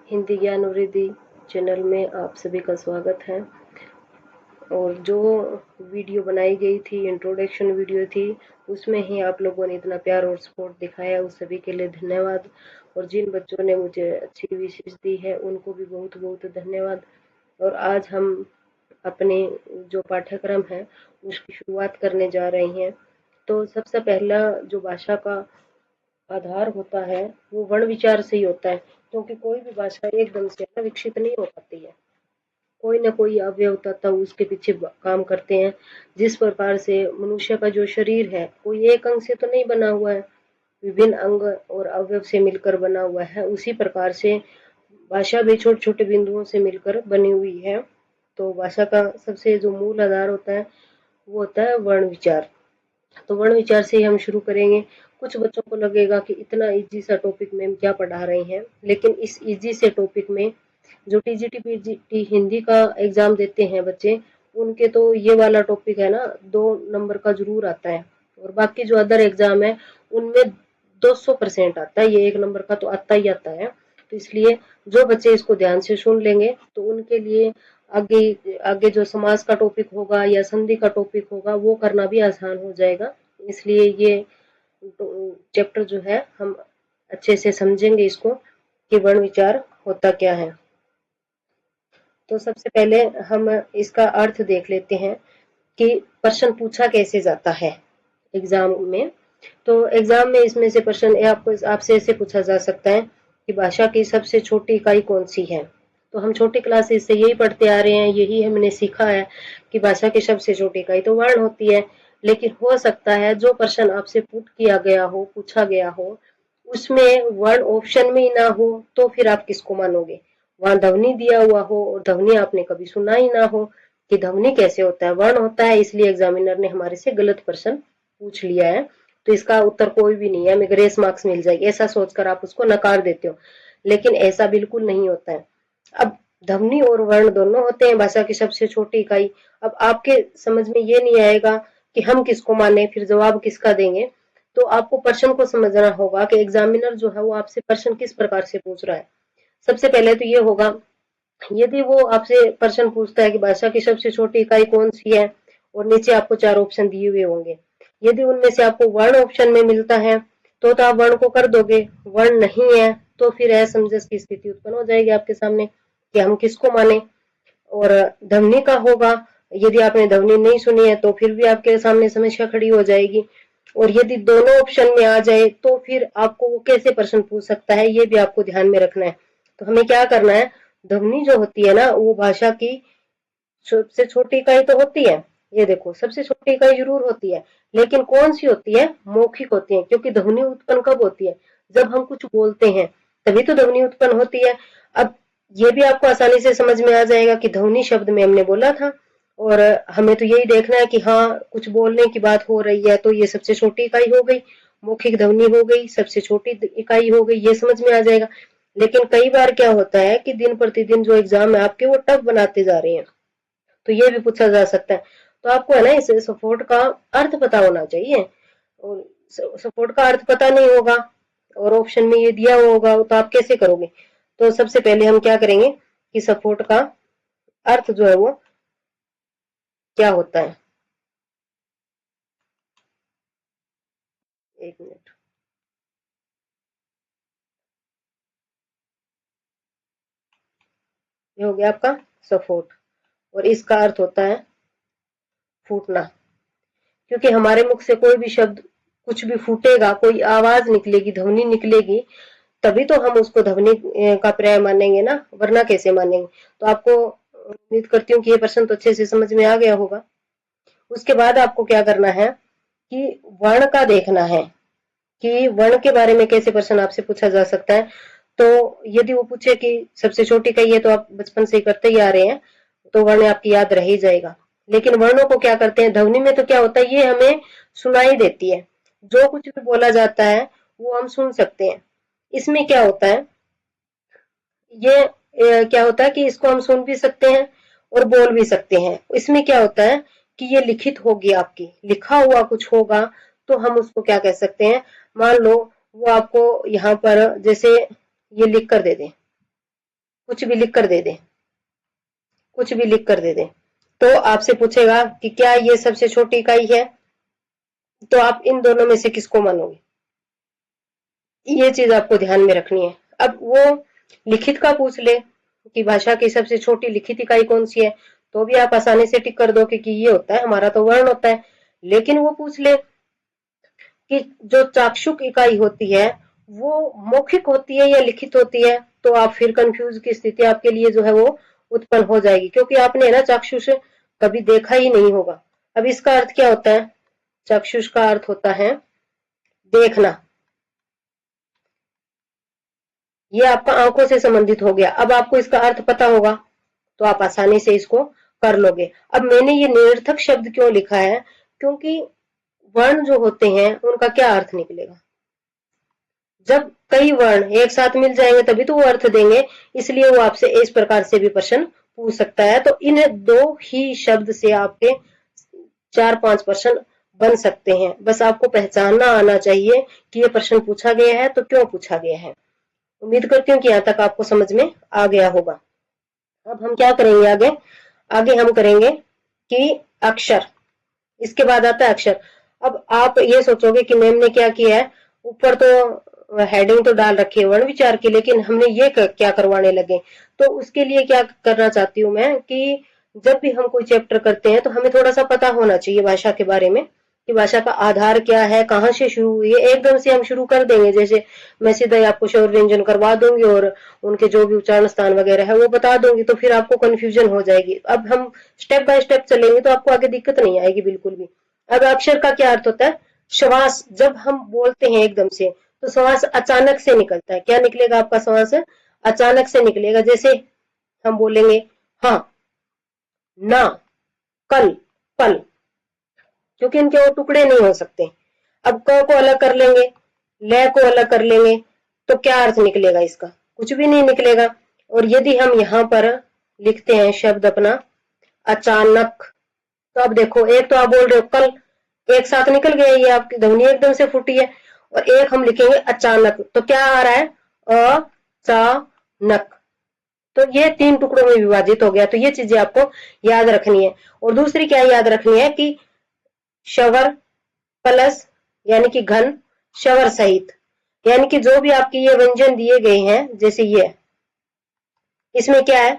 हिंदी ज्ञान वृद्धि चैनल में आप सभी का स्वागत है। और जो वीडियो बनाई गई थी, इंट्रोडक्शन वीडियो थी, उसमें ही आप लोगों ने इतना प्यार और सपोर्ट दिखाया, उस सभी के लिए धन्यवाद। और जिन बच्चों ने मुझे अच्छी विशेष दी है उनको भी बहुत बहुत धन्यवाद। और आज हम अपने जो पाठ्यक्रम है उसकी शुरुआत करने जा रहे हैं। तो सबसे पहला जो भाषा का आधार होता है वो वर्ण विचार से ही होता है, क्योंकि कोई भी भाषा एकदम से ना विकसित नहीं हो पाती है। कोई ना कोई अवयव तत्व उसके पीछे काम करते हैं। जिस प्रकार से मनुष्य का जो शरीर है कोई एक अंग से तो नहीं बना हुआ है, विभिन्न अंग और अवयव से मिलकर बना हुआ है, उसी प्रकार से भाषा भी छोटे छोटे बिंदुओं से मिलकर बनी हुई है। तो भाषा का सबसे जो मूल आधार होता है वो होता है वर्ण विचार। तो वर्ण विचार से हम शुरू करेंगे। कुछ बच्चों को लगेगा कि इतना इजी सा टॉपिक मैम क्या पढ़ा रहे हैं, लेकिन इस इजी से टॉपिक में जो टीजीटी पीजीटी हिंदी का एग्जाम देते हैं बच्चे, उनके तो ये वाला टॉपिक है ना 2 नंबर का जरूर आता है। और बाकी जो अदर एग्जाम है उनमें 200% आता है, ये 1 नंबर का तो आता ही आता है। तो इसलिए जो बच्चे इसको ध्यान से सुन लेंगे तो उनके लिए आगे आगे जो समास का टॉपिक होगा या संधि का टॉपिक होगा वो करना भी आसान हो जाएगा। इसलिए ये चैप्टर जो है हम अच्छे से समझेंगे इसको कि वर्ण विचार होता क्या है। तो सबसे पहले हम इसका अर्थ देख लेते हैं कि प्रश्न पूछा कैसे जाता है एग्जाम में। तो एग्जाम में इसमें से प्रश्न आपसे ऐसे पूछा जा सकता है कि भाषा की सबसे छोटी इकाई कौन सी है। तो हम छोटी क्लासेस से यही पढ़ते आ रहे हैं, यही हमने सीखा है कि भाषा की सबसे छोटी इकाई तो वर्ण होती है। लेकिन हो सकता है जो प्रश्न आपसे पुट किया गया हो, पूछा गया हो, उसमें वर्ण ऑप्शन में ही ना हो, तो फिर आप किसको मानोगे। वहां ध्वनि दिया हुआ हो और ध्वनि आपने कभी सुना ही ना हो कि ध्वनि कैसे होता है, वर्ण होता है, इसलिए एग्जामिनर ने हमारे से गलत प्रश्न पूछ लिया है। तो इसका उत्तर कोई भी नहीं है, हमें ग्रेस मार्क्स मिल जाएगी, ऐसा सोचकर आप उसको नकार देते हो। लेकिन ऐसा बिल्कुल नहीं होता है। अब ध्वनि और वर्ण दोनों होते हैं भाषा की सबसे छोटी इकाई। अब आपके समझ में ये नहीं आएगा कि हम किसको माने, फिर जवाब किसका देंगे। तो आपको प्रश्न को समझना होगा कि एग्जामिनर जो है वो आपसे प्रश्न किस प्रकार से पूछ रहा है। सबसे पहले तो ये होगा, यदि वो आपसे प्रश्न पूछता है कि भाषा की सबसे छोटी इकाई कौन सी है और नीचे आपको 4 ऑप्शन दिए हुए होंगे, यदि उनमें से आपको वर्ण ऑप्शन में मिलता है तो आप वर्ण को कर दोगे। वर्ण नहीं है तो फिर असमंजस की स्थिति उत्पन्न हो जाएगी आपके सामने कि हम किसको माने। और ध्वनि का होगा, यदि आपने ध्वनि नहीं सुनी है तो फिर भी आपके सामने समस्या खड़ी हो जाएगी। और यदि दोनों ऑप्शन में आ जाए तो फिर आपको वो कैसे प्रश्न पूछ सकता है, ये भी आपको ध्यान में रखना है। तो हमें क्या करना है, ध्वनि जो होती है ना वो भाषा की सबसे छोटी इकाई तो होती है। ये देखो सबसे छोटी इकाई जरूर होती है, लेकिन कौन सी होती है, मौखिक होती है। क्योंकि ध्वनि उत्पन्न कब होती है, जब हम कुछ बोलते हैं तभी तो ध्वनि उत्पन्न होती है। अब ये भी आपको आसानी से समझ में आ जाएगा कि ध्वनि शब्द में हमने बोला था, और हमें तो यही देखना है कि हाँ कुछ बोलने की बात हो रही है तो ये सबसे छोटी इकाई हो गई, मौखिक ध्वनि हो गई, सबसे छोटी इकाई हो गई, ये समझ में आ जाएगा। लेकिन कई बार क्या होता है कि दिन प्रतिदिन जो एग्जाम है आपके वो टफ बनाते जा रहे हैं, तो ये भी पूछा जा सकता है। तो आपको है ना इस सपोर्ट का अर्थ पता होना चाहिए। और सपोर्ट का अर्थ पता नहीं होगा और ऑप्शन में ये दिया हुआ होगा तो आप कैसे करोगे। तो सबसे पहले हम क्या करेंगे कि सपोर्ट का अर्थ जो है वो क्या होता है। 1 मिनट। ये हो गया आपका सपोर्ट, और इसका अर्थ होता है फूटना। क्योंकि हमारे मुख से कोई भी शब्द कुछ भी फूटेगा, कोई आवाज निकलेगी, ध्वनि निकलेगी, तभी तो हम उसको ध्वनि का पर्याय मानेंगे ना, वरना कैसे मानेंगे। तो आपको उम्मीद करती हूँ कि ये प्रश्न तो अच्छे से समझ में आ गया होगा। उसके बाद आपको क्या करना है कि वर्ण का देखना है कि वर्ण के बारे में कैसे प्रश्न आपसे पूछा जा सकता है। तो यदि वो पूछे कि सबसे छोटी कही है तो आप बचपन से करते ही आ रहे हैं तो वर्ण आपकी याद रह ही जाएगा। लेकिन वर्णों को क्या करते हैं, ध्वनि में तो क्या होता है, ये हमें सुनाई देती है, जो कुछ भी बोला जाता है वो हम सुन सकते हैं। इसमें क्या होता है, ये क्या होता है कि इसको हम सुन भी सकते हैं और बोल भी सकते हैं। इसमें क्या होता है कि ये लिखित होगी, आपकी लिखा हुआ कुछ होगा तो हम उसको क्या कह सकते हैं। मान लो वो आपको यहाँ पर जैसे ये लिख कर दे दें, कुछ भी लिख कर दे दे, कुछ भी लिख कर दे दे, तो आपसे पूछेगा कि क्या ये सबसे छोटी इकाई है, तो आप इन दोनों में से किसको मानोगे, ये चीज आपको ध्यान में रखनी है। अब वो लिखित का पूछ ले कि भाषा की सबसे छोटी लिखित इकाई कौन सी है, तो भी आप आसानी से टिक कर दो कि ये होता है, हमारा तो वर्ण होता है। लेकिन वो पूछ ले कि जो चाक्षुक इकाई होती है वो मौखिक होती है या लिखित होती है, तो आप फिर कंफ्यूज की स्थिति आपके लिए जो है वो उत्पन्न हो जाएगी, क्योंकि आपने ना चाक्षुष कभी देखा ही नहीं होगा। अब इसका अर्थ क्या होता है, चाक्षुष का अर्थ होता है देखना, ये आपका आंखों से संबंधित हो गया। अब आपको इसका अर्थ पता होगा तो आप आसानी से इसको कर लोगे। अब मैंने ये निरर्थक शब्द क्यों लिखा है, क्योंकि वर्ण जो होते हैं उनका क्या अर्थ निकलेगा, जब कई वर्ण एक साथ मिल जाएंगे तभी तो वो अर्थ देंगे, इसलिए वो आपसे इस प्रकार से भी प्रश्न पूछ सकता है। तो इन दो ही शब्द से आपके 4-5 प्रश्न बन सकते हैं, बस आपको पहचानना आना चाहिए कि ये प्रश्न पूछा गया है तो क्यों पूछा गया है। उम्मीद करती हूँ कि यहाँ तक आपको समझ में आ गया होगा। अब हम क्या करेंगे आगे, आगे हम करेंगे कि अक्षर, इसके बाद आता है अक्षर। अब आप ये सोचोगे कि मैम ने क्या किया है, ऊपर तो हेडिंग तो डाल रखी है वर्ण विचार की, लेकिन हमने ये क्या करवाने लगे। तो उसके लिए क्या करना चाहती हूँ मैं कि जब भी हम कोई चैप्टर करते हैं तो हमें थोड़ा सा पता होना चाहिए भाषा के बारे में, कि भाषा का आधार क्या है, कहाँ से शुरू हुई है। एकदम से हम शुरू कर देंगे, जैसे मैं सीधा ही आपको स्वर व्यंजन करवा दूंगी और उनके जो भी उच्चारण स्थान वगैरह है वो बता दूंगी, तो फिर आपको कंफ्यूजन हो जाएगी। अब हम स्टेप बाय स्टेप चलेंगे तो आपको आगे दिक्कत नहीं आएगी बिल्कुल भी। अब अक्षर का क्या अर्थ होता है, श्वास, जब हम बोलते हैं एकदम से तो श्वास अचानक से निकलता है। क्या निकलेगा आपका श्वास, अचानक से निकलेगा। जैसे हम बोलेंगे हाँ, ना, कल, पल, क्योंकि इनके वो टुकड़े नहीं हो सकते। अब क को अलग कर लेंगे, ल को अलग कर लेंगे, तो क्या अर्थ निकलेगा इसका, कुछ भी नहीं निकलेगा। और यदि हम यहाँ पर लिखते हैं शब्द अपना अचानक, तो अब देखो, एक तो आप बोल रहे हो कल, एक साथ निकल गया, ये आपकी ध्वनि एकदम से फूटी है। और एक हम लिखेंगे अचानक, तो क्या आ रहा है, अचानक, तो ये 3 टुकड़ों में विभाजित हो गया। तो ये चीजें आपको याद रखनी है। और दूसरी क्या याद रखनी है कि शवर प्लस यानी कि घन, शवर सहित, यानी कि जो भी आपके ये व्यंजन दिए गए हैं, जैसे ये, इसमें क्या है,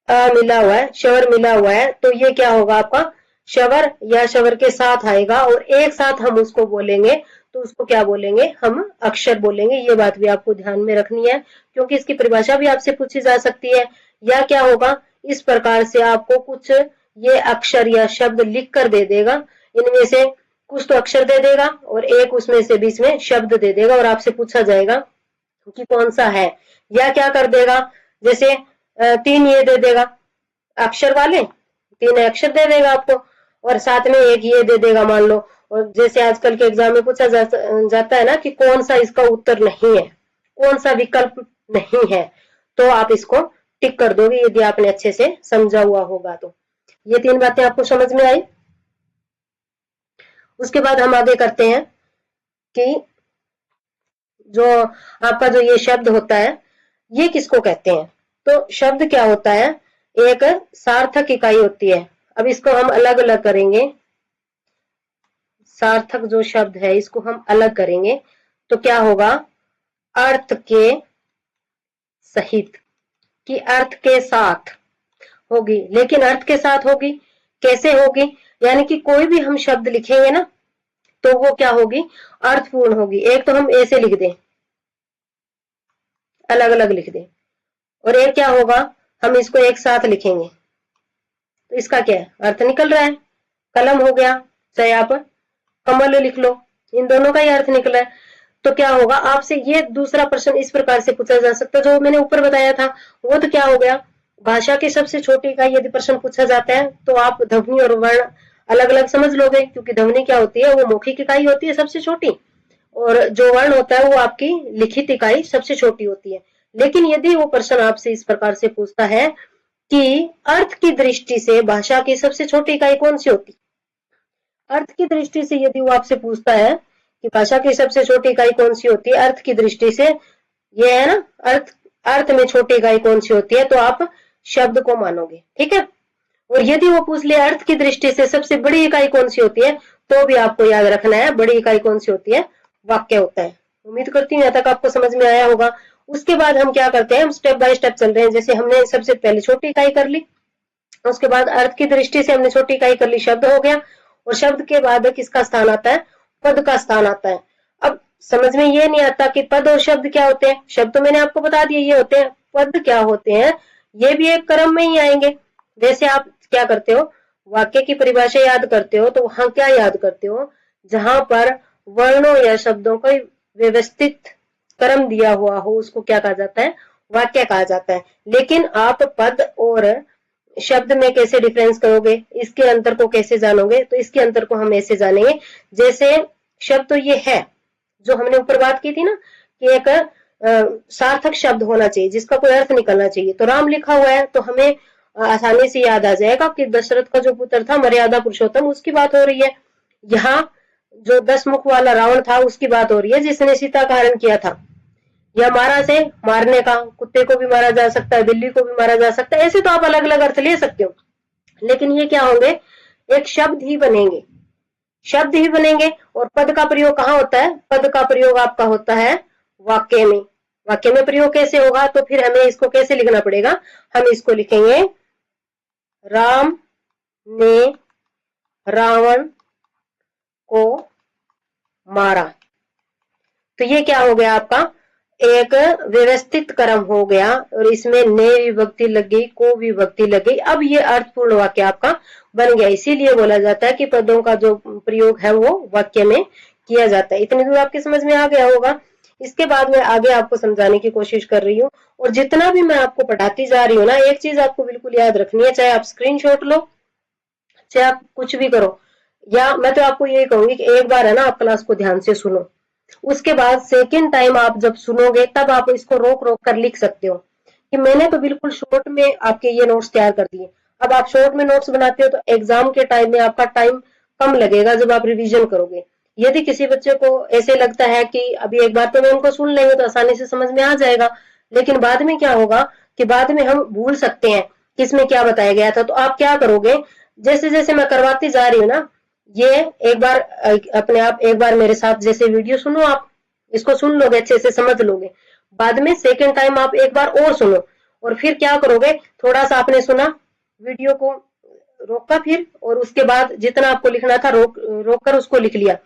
अ मिला हुआ है, शवर मिला हुआ है, तो ये क्या होगा आपका शवर या शवर के साथ आएगा और एक साथ हम उसको बोलेंगे तो उसको क्या बोलेंगे, हम अक्षर बोलेंगे। ये बात भी आपको ध्यान में रखनी है, क्योंकि इसकी परिभाषा भी आपसे पूछी जा सकती है। या क्या होगा, इस प्रकार से आपको कुछ ये अक्षर या शब्द लिख कर दे देगा, इनमें से कुछ तो अक्षर दे देगा और एक उसमें से बीच में शब्द दे देगा, और आपसे पूछा जाएगा कि कौन सा है। या क्या कर देगा, जैसे 3 ये दे देगा अक्षर वाले, 3 अक्षर दे देगा आपको, और साथ में एक ये दे देगा मान लो। और जैसे आजकल के एग्जाम में पूछा जाता है ना कि कौन सा इसका उत्तर नहीं है, कौन सा विकल्प नहीं है, तो आप इसको टिक कर दोगे यदि आपने अच्छे से समझा हुआ होगा। तो ये 3 बातें आपको समझ में आई। उसके बाद हम आगे करते हैं कि जो आपका जो ये शब्द होता है ये किसको कहते हैं। तो शब्द क्या होता है, एक सार्थक इकाई होती है। अब इसको हम अलग अलग करेंगे, सार्थक जो शब्द है इसको हम अलग करेंगे, तो क्या होगा, अर्थ के सहित, कि अर्थ के साथ होगी। लेकिन अर्थ के साथ होगी कैसे होगी, यानी कि कोई भी हम शब्द लिखेंगे ना तो वो क्या होगी, अर्थपूर्ण होगी। एक तो हम ऐसे लिख दें, अलग अलग लिख दें, और एक क्या होगा, हम इसको एक साथ लिखेंगे, तो इसका क्या है, अर्थ निकल रहा है। कलम हो गया, चाहे आप कमल लिख लो, इन दोनों का ही अर्थ निकला है। तो क्या होगा, आपसे ये दूसरा प्रश्न इस प्रकार से पूछा जा सकता है, जो मैंने ऊपर बताया था वो तो क्या हो गया, भाषा की सबसे छोटी इकाई यदि प्रश्न पूछा जाता है तो आप ध्वनि और वर्ण अलग अलग समझ लोगे, क्योंकि ध्वनि क्या होती है, वो मौखिक इकाई होती है सबसे छोटी, और जो वर्ण होता है वो आपकी लिखित इकाई सबसे छोटी होती है। लेकिन यदि वो प्रश्न आपसे इस प्रकार से पूछता है कि अर्थ की दृष्टि से भाषा की सबसे छोटी इकाई कौन सी होती, अर्थ की दृष्टि से यदि वो आपसे पूछता है कि भाषा की सबसे छोटी इकाई कौन सी होती है अर्थ की दृष्टि से, ये है ना अर्थ, अर्थ में छोटी इकाई कौन सी होती है, तो आप शब्द को मानोगे, ठीक है। और यदि वो पूछ ले अर्थ की दृष्टि से सबसे बड़ी इकाई कौन सी होती है, तो भी आपको याद रखना है बड़ी इकाई कौन सी होती है, वाक्य होता है। उम्मीद करती हूँ यहाँ तक आपको समझ में आया होगा। उसके बाद हम क्या करते हैं, हम स्टेप बाय स्टेप चल रहे हैं। जैसे हमने सबसे पहले छोटी इकाई कर ली, उसके बाद अर्थ की दृष्टि से हमने छोटी इकाई कर ली, शब्द हो गया। और शब्द के बाद किसका स्थान आता है, पद का स्थान आता है। अब समझ में ये नहीं आता कि पद और शब्द क्या होते हैं। शब्द तो मैंने आपको बता दिया ये होते हैं, पद क्या होते हैं, ये भी एक क्रम में ही आएंगे। जैसे आप क्या करते हो, वाक्य की परिभाषा याद करते हो, तो वहां क्या याद करते हो, जहां पर वर्णों या शब्दों का व्यवस्थित क्रम दिया हुआ हो, उसको क्या कहा जाता है, वाक्य कहा जाता है। लेकिन आप पद और शब्द में कैसे डिफरेंस करोगे, इसके अंतर को कैसे जानोगे, तो इसके अंतर को हम ऐसे जानेंगे। जैसे शब्द तो ये है, जो हमने ऊपर बात की थी ना, कि एक सार्थक शब्द होना चाहिए जिसका कोई अर्थ निकलना चाहिए। तो राम लिखा हुआ है तो हमें आसानी से याद आ जाएगा कि दशरथ का जो पुत्र था मर्यादा पुरुषोत्तम, उसकी बात हो रही है। यहाँ जो 10 मुख वाला रावण था उसकी बात हो रही है, जिसने सीता का हरण किया था। या मारा से मारने का, कुत्ते को भी मारा जा सकता है, बिल्ली को भी मारा जा सकता है, ऐसे तो आप अलग अलग अर्थ ले सकते हो। लेकिन ये क्या होंगे, एक शब्द ही बनेंगे, शब्द ही बनेंगे। और पद का प्रयोग कहाँ होता है, पद का प्रयोग आपका होता है वाक्य में। वाक्य में प्रयोग कैसे होगा, तो फिर हमें इसको कैसे लिखना पड़ेगा, हम इसको लिखेंगे राम ने रावण को मारा। तो ये क्या हो गया आपका, एक व्यवस्थित क्रम हो गया, और इसमें ने विभक्ति लग गई, को विभक्ति लग गई। अब ये अर्थपूर्ण वाक्य आपका बन गया। इसीलिए बोला जाता है कि पदों का जो प्रयोग है वो वाक्य में किया जाता है। इतनी दूर आपके समझ में आ गया होगा। इसके बाद मैं आगे आपको समझाने की कोशिश कर रही हूँ। और जितना भी मैं आपको पढ़ाती जा रही हूँ ना, एक चीज आपको बिल्कुल याद रखनी है, चाहे आप स्क्रीनशॉट लो, चाहे आप कुछ भी करो, या मैं तो आपको यही कहूंगी कि एक बार है ना आप क्लास को ध्यान से सुनो, उसके बाद सेकेंड टाइम आप जब सुनोगे तब आप इसको रोक रोक कर लिख सकते हो। कि मैंने तो बिल्कुल शॉर्ट में आपके ये नोट्स तैयार कर दिए। अब आप शॉर्ट में नोट्स बनाते हो तो एग्जाम के टाइम में आपका टाइम कम लगेगा जब आप रिवीजन करोगे। यदि किसी बच्चे को ऐसे लगता है कि अभी एक बार तो मैं उनको सुन लेंगे तो आसानी से समझ में आ जाएगा, लेकिन बाद में क्या होगा कि बाद में हम भूल सकते हैं कि इसमें क्या बताया गया था। तो आप क्या करोगे, जैसे जैसे मैं करवाती जा रही हूँ ना, ये एक बार अपने आप एक बार मेरे साथ जैसे वीडियो सुनो, आप इसको सुन लोगे, अच्छे से समझ लोगे। बाद में सेकेंड टाइम आप एक बार और सुनो, और फिर क्या करोगे, थोड़ा सा आपने सुना, वीडियो को रोका फिर, और उसके बाद जितना आपको लिखना था रोक कर उसको लिख लिया।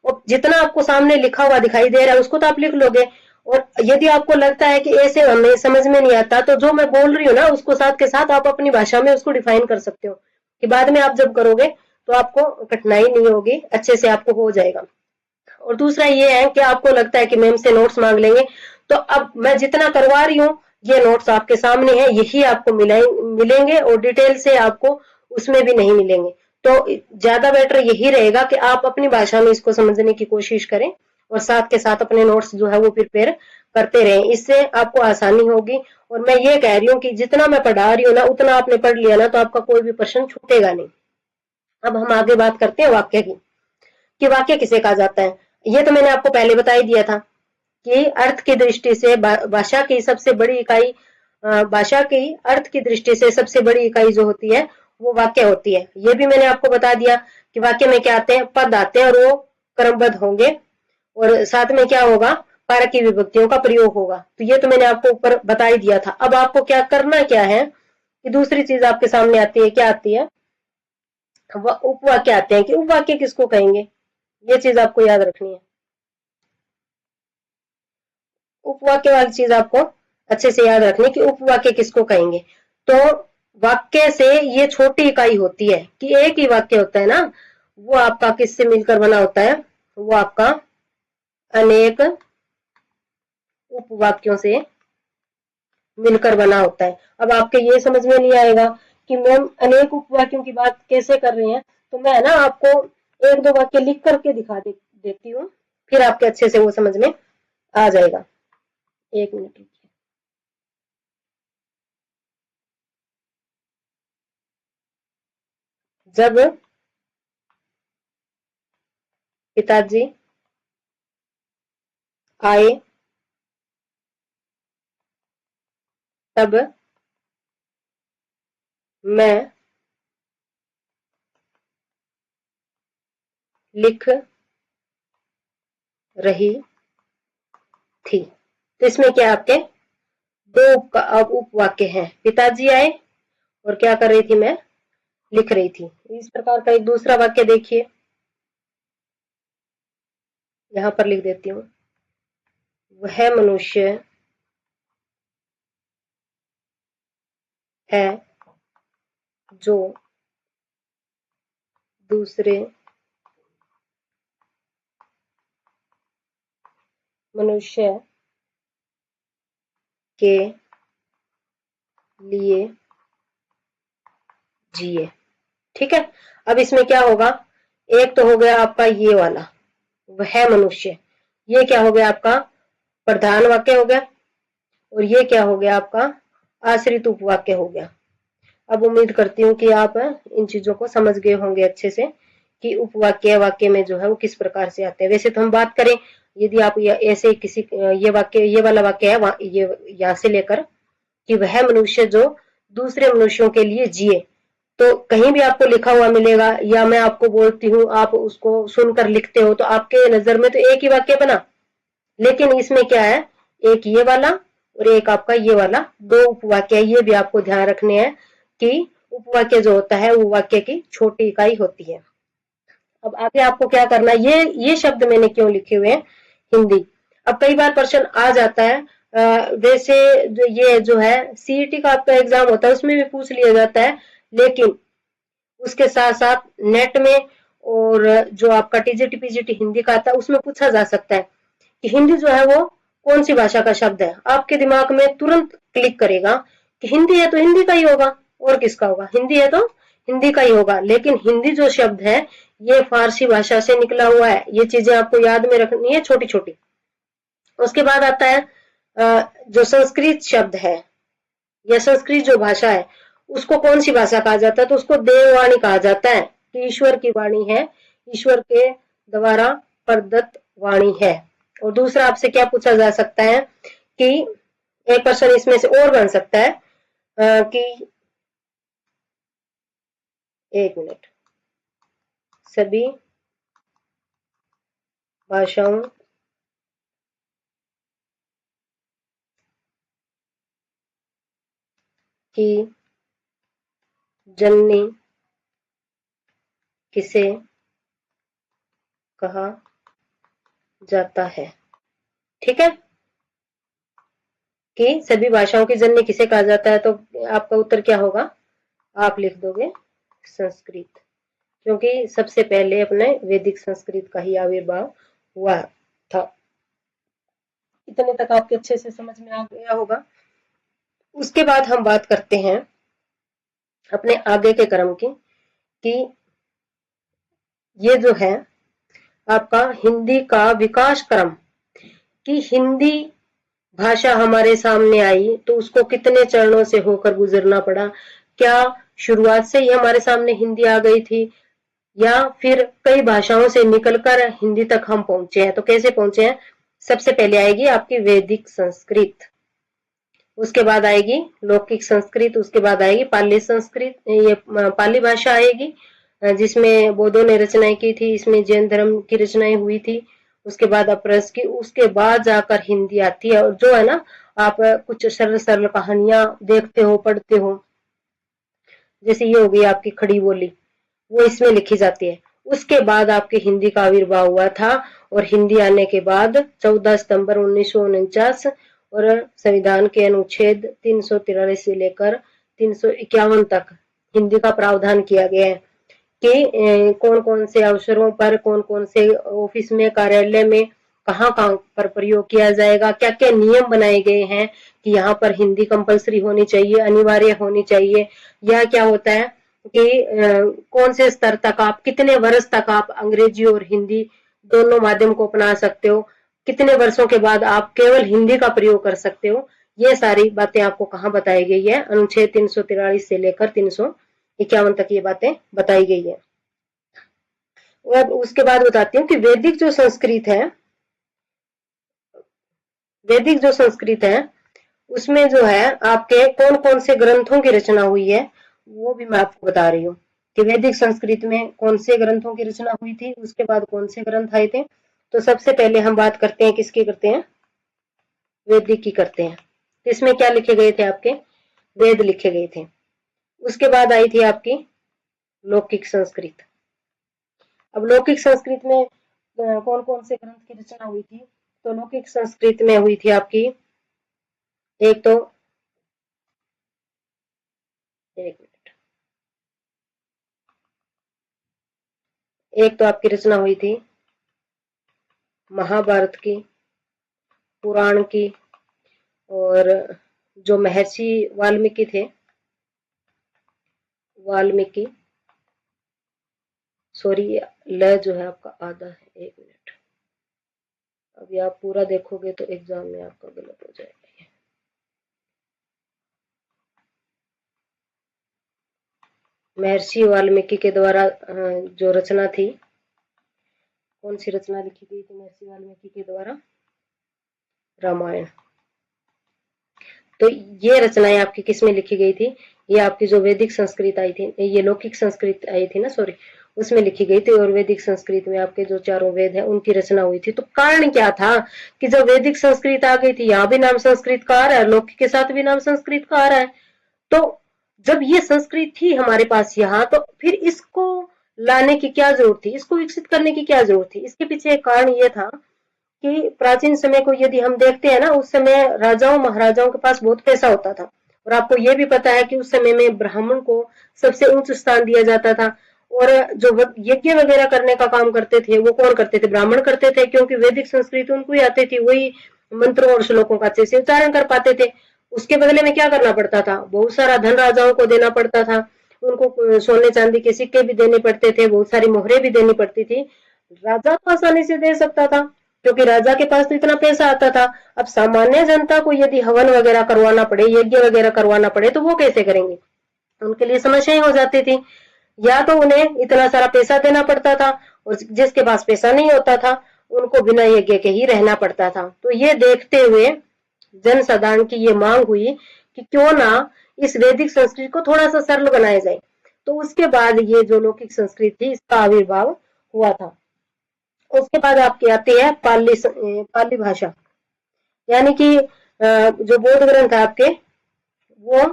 और जितना आपको सामने लिखा हुआ दिखाई दे रहा है उसको तो आप लिख लोगे। और यदि आपको लगता है कि ऐसे हमें समझ में नहीं आता, तो जो मैं बोल रही हूँ ना उसको साथ के साथ आप अपनी भाषा में उसको डिफाइन कर सकते हो, कि बाद में आप जब करोगे तो आपको कठिनाई नहीं होगी, अच्छे से आपको हो जाएगा। और दूसरा ये है कि आपको लगता है कि मैम से नोट्स मांग लेंगे, तो अब मैं जितना करवा रही हूँ ये नोट्स आपके सामने है, यही आपको मिलेंगे, और डिटेल से आपको उसमें भी नहीं मिलेंगे। तो ज्यादा बेटर यही रहेगा कि आप अपनी भाषा में इसको समझने की कोशिश करें, और साथ के साथ अपने नोट्स जो है वो प्रिपेयर करते रहें, इससे आपको आसानी होगी। और मैं ये कह रही हूँ कि जितना मैं पढ़ा रही हूँ ना उतना आपने पढ़ लिया ना तो आपका कोई भी प्रश्न छूटेगा नहीं। अब हम आगे बात करते हैं वाक्य की, कि वाक्य किसे कहा जाता है। ये तो मैंने आपको पहले बता ही दिया था कि अर्थ की दृष्टि से भाषा की सबसे बड़ी इकाई, भाषा की अर्थ की दृष्टि से सबसे बड़ी इकाई जो होती है वो वाक्य होती है। ये भी मैंने आपको बता दिया कि वाक्य में क्या आते हैं, पद आते हैं, और वो क्रमबद्ध होंगे, और साथ में क्या होगा, कारक की विभक्तियों का प्रयोग होगा। तो ये तो मैंने आपको ऊपर बता ही दिया था। अब आपको क्या करना क्या है, कि दूसरी चीज आपके सामने आती है, क्या आती है, उपवाक्य आते हैं। कि उपवाक्य किसको कहेंगे, ये चीज आपको याद रखनी है। उपवाक्य वाली चीज आपको अच्छे से याद रखनी, कि उपवाक्य किसको कहेंगे। तो वाक्य से ये छोटी इकाई होती है, कि एक ही वाक्य होता है ना, वो आपका किससे मिलकर बना होता है, वो आपका अनेक उपवाक्यों से मिलकर बना होता है। अब आपके ये समझ में नहीं आएगा कि मैम अनेक उपवाक्यों की बात कैसे कर रहे हैं, तो मैं ना आपको एक दो वाक्य लिख करके देती हूँ, फिर आपके अच्छे से वो समझ में आ जाएगा। एक मिनट रुकिए। जब पिताजी आए सब मैं लिख रही थी। तो इसमें क्या आपके दो उपवाक्य हैं। पिताजी आए और क्या कर रही थी मैं, लिख रही थी। इस प्रकार का एक दूसरा वाक्य देखिए, यहां पर लिख देती हूं। वह मनुष्य है जो दूसरे मनुष्य के लिए जिए। ठीक है, अब इसमें क्या होगा, एक तो हो गया आपका ये वाला वह मनुष्य, ये क्या हो गया आपका प्रधान वाक्य हो गया, और ये क्या हो गया आपका आश्रित उपवाक्य हो गया। अब उम्मीद करती हूँ कि आप इन चीजों को समझ गए होंगे अच्छे से कि उपवाक्य वाक्य में जो है वो किस प्रकार से आते हैं। वैसे तो हम बात करें, यदि आप ऐसे किसी ये वाक्य, ये वाला वाक्य है ये यहाँ से लेकर कि वह मनुष्य जो दूसरे मनुष्यों के लिए जिए, तो कहीं भी आपको लिखा हुआ मिलेगा या मैं आपको बोलती हूँ आप उसको सुनकर लिखते हो तो आपके नजर में तो एक ही वाक्य बना, लेकिन इसमें क्या है, एक ये वाला और एक आपका ये वाला, दो उपवाक्य, ये भी आपको ध्यान रखने हैं कि उपवाक्य जो होता है वो वाक्य की छोटी इकाई होती है। अब आगे आपको क्या करना है, ये शब्द मैंने क्यों लिखे हुए हैं हिंदी। अब कई बार प्रश्न आ जाता है, वैसे ये जो है सीईटी का आपका एग्जाम होता है उसमें भी पूछ लिया जाता है, लेकिन उसके साथ साथ नेट में और जो आपका टीजीटी पीजीटी हिंदी का आता है उसमें पूछा जा सकता है कि हिंदी जो है वो कौन सी भाषा का शब्द है। आपके दिमाग में तुरंत क्लिक करेगा कि हिंदी है तो हिंदी का ही होगा, और किसका होगा, हिंदी है तो हिंदी का ही होगा। लेकिन हिंदी जो शब्द है ये फारसी भाषा से निकला हुआ है, ये चीजें आपको याद में रखनी है छोटी छोटी। उसके बाद आता है जो संस्कृत शब्द है या संस्कृत जो भाषा है उसको कौन सी भाषा कहा जाता है, तो उसको देववाणी कहा जाता है कि ईश्वर की वाणी है, ईश्वर के द्वारा प्रदत्त वाणी है। और दूसरा आपसे क्या पूछा जा सकता है कि एक प्रश्न इसमें से और बन सकता है कि एक मिनट, सभी भाषाओं की जननी किसे कहा जाता है। ठीक है, कि सभी भाषाओं की जननी किसे कहा जाता है, तो आपका उत्तर क्या होगा, आप लिख दोगे संस्कृत, क्योंकि सबसे पहले अपने वैदिक संस्कृत का ही आविर्भाव हुआ था। इतने तक आपके अच्छे से समझ में आ गया होगा। उसके बाद हम बात करते हैं अपने आगे के क्रम की, कि ये जो है आपका हिंदी का विकास क्रम, कि हिंदी भाषा हमारे सामने आई तो उसको कितने चरणों से होकर गुजरना पड़ा। क्या शुरुआत से ही हमारे सामने हिंदी आ गई थी या फिर कई भाषाओं से निकलकर हिंदी तक हम पहुंचे हैं, तो कैसे पहुंचे हैं। सबसे पहले आएगी आपकी वैदिक संस्कृत, उसके बाद आएगी लौकिक संस्कृत, उसके बाद आएगी पाली संस्कृत, ये पाली भाषा आएगी जिसमें बौद्धों ने रचनाएं की थी, इसमें जैन धर्म की रचनाएं हुई थी। उसके बाद अपरस की, उसके बाद जाकर हिंदी आती है। और जो है ना, आप कुछ सरल सरल कहानियां देखते हो पढ़ते हो, जैसे ये हो गई आपकी खड़ी बोली, वो इसमें लिखी जाती है। उसके बाद आपके हिंदी का आविर्भाव हुआ था, और हिंदी आने के बाद 14 सितंबर 1949 और संविधान के अनुच्छेद 343 से लेकर 351 तक हिंदी का प्रावधान किया गया है कि कौन कौन से अवसरों पर, कौन कौन से ऑफिस में, कार्यालय में, कहाँ कहाँ पर प्रयोग किया जाएगा, क्या क्या नियम बनाए गए हैं कि यहाँ पर हिंदी कंपलसरी होनी चाहिए, अनिवार्य होनी चाहिए। यह क्या होता है कि कौन से स्तर तक आप, कितने वर्ष तक आप अंग्रेजी और हिंदी दोनों माध्यम को अपना सकते हो, कितने वर्षों के बाद आप केवल हिंदी का प्रयोग कर सकते हो। ये सारी बातें आपको कहाँ बताई गई है, अनुच्छेद 343 से लेकर 351 तक ये बातें बताई गई है। और उसके बाद बताती हूँ कि वैदिक जो संस्कृत है, वैदिक जो संस्कृत है उसमें जो है आपके कौन कौन से ग्रंथों की रचना हुई है वो भी मैं आपको बता रही हूँ कि वैदिक संस्कृत में कौन से ग्रंथों की रचना हुई थी, उसके बाद कौन से ग्रंथ आए थे। तो सबसे पहले हम बात करते हैं किसकी करते हैं, वैदिक की करते हैं। तो इसमें क्या लिखे गए थे, आपके वेद लिखे गए थे। उसके बाद आई थी आपकी लौकिक संस्कृत। अब लौकिक संस्कृत में कौन कौन से ग्रंथ की रचना हुई थी, तो लौकिक संस्कृत में हुई थी आपकी एक तो, एक मिनट, एक तो आपकी रचना हुई थी महाभारत की, पुराण की, और जो महर्षि वाल्मीकि थे, वाल्मीकि, सॉरी ल जो है आपका आधा है, एक मिनट, अभी आप पूरा देखोगे तो एग्जाम में आपका गलत हो जाएगा। महर्षि वाल्मीकि के द्वारा जो रचना थी, कौन सी रचना लिखी गई थी महर्षि वाल्मीकि के द्वारा, रामायण। तो ये रचनाएं आपकी किसमें लिखी गई थी, ये आपकी जो वैदिक संस्कृत आई थी, ये लौकिक संस्कृत आई थी ना, सॉरी, उसमें लिखी गई थी। और वैदिक संस्कृत में आपके जो चारों वेद है उनकी रचना हुई थी। तो कारण क्या था कि जब वैदिक संस्कृत आ गई थी, यहाँ भी नाम संस्कृत का आ रहा है, लौकिक के साथ भी नाम संस्कृत का आ रहा है, तो जब ये संस्कृत थी हमारे पास यहाँ, तो फिर इसको लाने की क्या जरूरत थी, इसको विकसित करने की क्या जरूरत थी। इसके पीछे एक कारण ये था कि प्राचीन समय को यदि हम देखते हैं ना, उस समय राजाओं महाराजाओं के पास बहुत पैसा होता था। और आपको ये भी पता है कि उस समय में ब्राह्मण को सबसे उच्च स्थान दिया जाता था। और जो यज्ञ वगैरह करने का काम करते थे वो कौन करते थे, ब्राह्मण करते थे, क्योंकि वैदिक संस्कृति उनको ही आती थी, वही मंत्रों और श्लोकों का अच्छे से उच्चारण कर पाते थे। उसके बदले में क्या करना पड़ता था, बहुत सारा धन राजाओं को देना पड़ता था, उनको सोने चांदी के सिक्के भी देने पड़ते थे, बहुत सारी मोहरें भी देनी पड़ती थी। राजा तो आसानी से दे सकता था क्योंकि राजा के पास तो इतना पैसा आता था। अब सामान्य जनता को यदि हवन वगैरह करवाना पड़े, यज्ञ वगैरह करवाना पड़े, तो वो कैसे करेंगे, उनके लिए समस्याएं हो जाती थी। या तो उन्हें इतना सारा पैसा देना पड़ता था, और जिसके पास पैसा नहीं होता था उनको बिना यज्ञ के ही रहना पड़ता था। तो ये देखते हुए जनसाधारण की ये मांग हुई कि क्यों ना इस वैदिक संस्कृति को थोड़ा सा सरल बनाया जाए। तो उसके बाद ये जो लौकिक संस्कृति थी इसका आविर्भाव हुआ था। उसके बाद आपकी आती है पाली भाषा, यानी कि जो बौद्ध ग्रंथ है आपके वो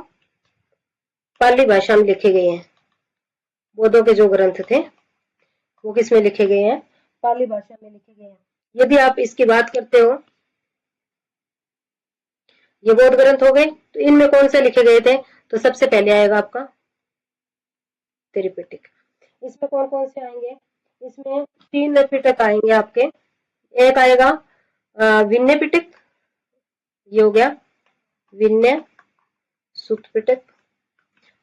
पाली भाषा में लिखे गए हैं। बौद्धों के जो ग्रंथ थे वो किसमें लिखे गए हैं, पाली भाषा में लिखे गए हैं। यदि आप इसकी बात करते हो, ये बौद्ध ग्रंथ हो गए, तो इनमें कौन से लिखे गए थे, तो सबसे पहले आएगा आपका त्रिपिटक। इसमें कौन कौन से आएंगे, इसमें 3 पिटक आएंगे आपके। एक आएगा विनय पिटक, ये हो गया विनय सुत पिटक,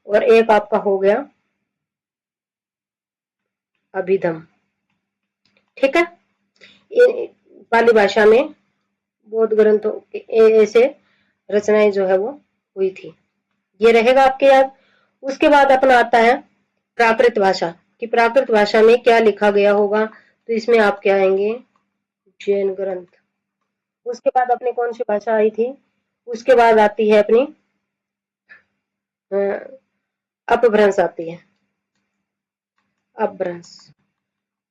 और एक आपका हो गया अभिधम। ठीक है, पाली भाषा में बौद्ध ग्रंथों ऐसे रचनाएं जो है वो हुई थी, ये रहेगा आपके याद। उसके बाद अपना आता है प्राकृत भाषा, कि प्राकृत भाषा में क्या लिखा गया होगा, तो इसमें आप क्या आएंगे, जैन ग्रंथ। उसके बाद अपनी कौन सी भाषा आई थी, उसके बाद आती है अपनी अपभ्रंश आती है, अपभ्रंश।